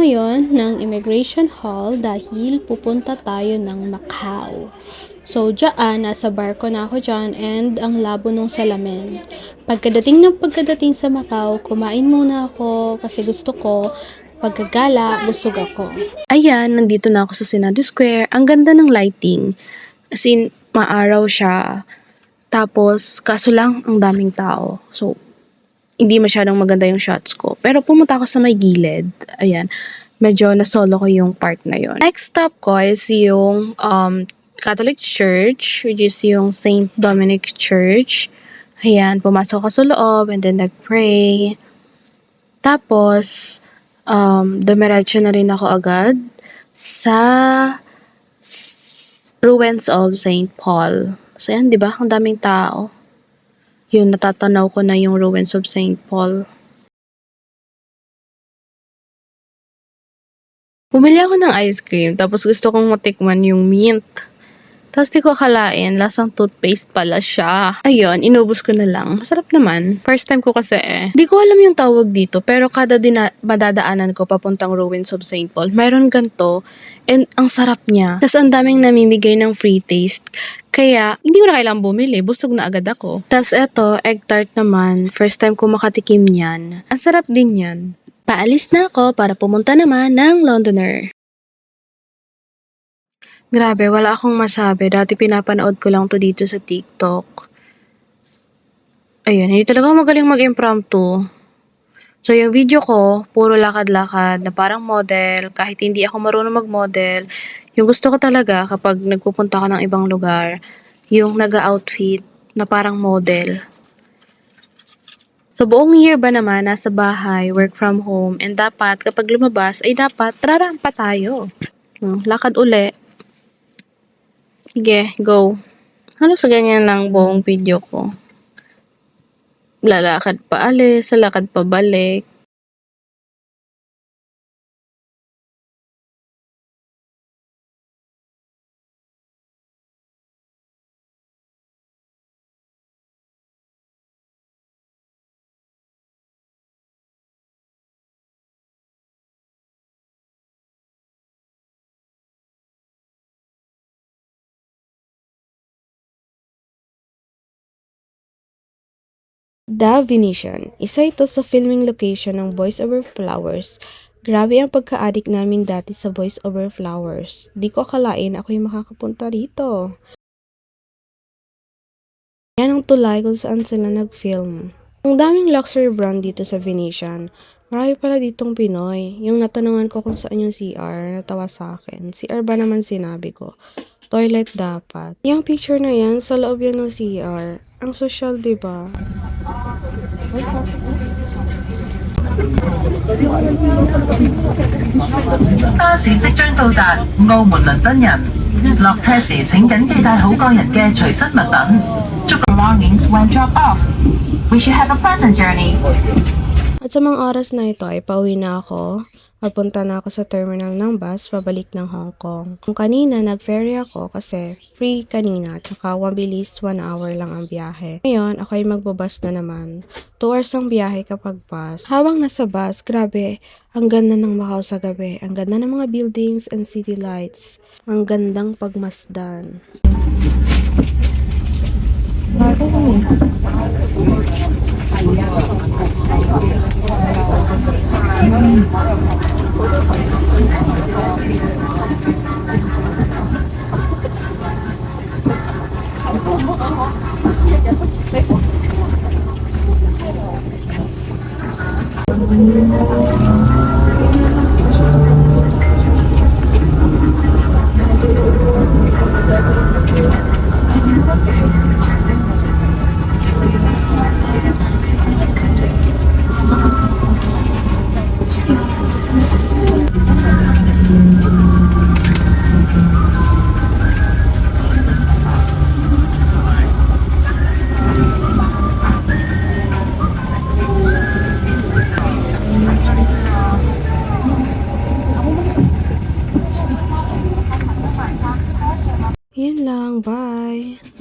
ngayon ng Immigration Hall dahil pupunta tayo ng Macau. So, nasa barko na ako dyan and ang labo nung salamin. Pagkadating sa Macau, kumain muna ako kasi gusto ko pagkagala, busog ako. Ayan, nandito na ako sa Senado Square. Ang ganda ng lighting. As in, maaraw siya. Tapos, kaso lang, ang daming tao. So, hindi masyadong maganda yung shots ko. Pero pumunta ako sa may gilid. Ayan. Medyo na-solo ko yung part na yon. Next stop ko is yung Catholic Church, which is yung Saint Dominic Church. Ayan. Pumasok ako sa loob and then nag-pray. Tapos, dumiretso na rin ako agad sa ruins of Saint Paul. So, yan, di ba? Ang daming tao. Yun, natatanaw ko na yung ruins of Saint Paul. Bumili ako ng ice cream, tapos gusto kong matikman yung mint. Tapos di ko akalain, lasang toothpaste pala siya. Ayun, inubos ko na lang. Masarap naman. First time ko kasi Di ko alam yung tawag dito, pero kada madadaanan ko papuntang ruins of Saint Paul, mayroon ganito, and ang sarap niya. Tapos ang daming namimigay ng free taste. Kaya, hindi ko na kailangang bumili. Busog na agad ako. Tapos eto, egg tart naman. First time ko makatikim yan. Ang sarap din yan. Paalis na ako para pumunta naman ng Londoner. Grabe, wala akong masabi. Dati pinapanood ko lang to dito sa TikTok. Ayun, hindi talaga magaling mag-impromptu. So, yung video ko, puro lakad-lakad na parang model. Kahit hindi ako marunong mag-model, yung gusto ko talaga kapag nagpupunta ako ng ibang lugar, yung nag-outfit na parang model. So, buong year ba naman, nasa bahay, work from home, and dapat kapag lumabas, ay dapat trarampa tayo. Lakad uli. Sige, go. Halos ganyan lang buong video ko. Lalakad pa alis, lalakad pa balik. The Venetian. Isa ito sa filming location ng Voice Over Flowers. Grabe ang pagka-addict namin dati sa Voice Over Flowers. Di ko akalain ako yung makakapunta rito. Yan ang tulay kung saan sila nag-film. Ang daming luxury brand dito sa Venetian. Marami pala ditong Pinoy. Yung natanungan ko kung saan yung CR, natawa sa akin. CR ba naman sinabi ko? Toilet dapat. Yung picture na yan, sa loob yan ng CR. Ang social, diba? 巴士即將到達澳門倫敦人，落車時請緊記帶好個人嘅隨身物品。Belongings when drop off. We should have a pleasant journey. At sa mga oras na ito ay pauwi na ako. Papunta na ako sa terminal ng bus, pabalik ng Hong Kong. Kung kanina, nag-ferry ako kasi free kanina, tsaka mabilis 1 hour lang ang biyahe. Ngayon, ako ay magbabus na naman. 2 hours ang biyahe kapag bus. Habang nasa bus, grabe, ang ganda ng Macau sa gabi. Ang ganda ng mga buildings and city lights. Ang gandang pagmasdan. Yan lang, bye!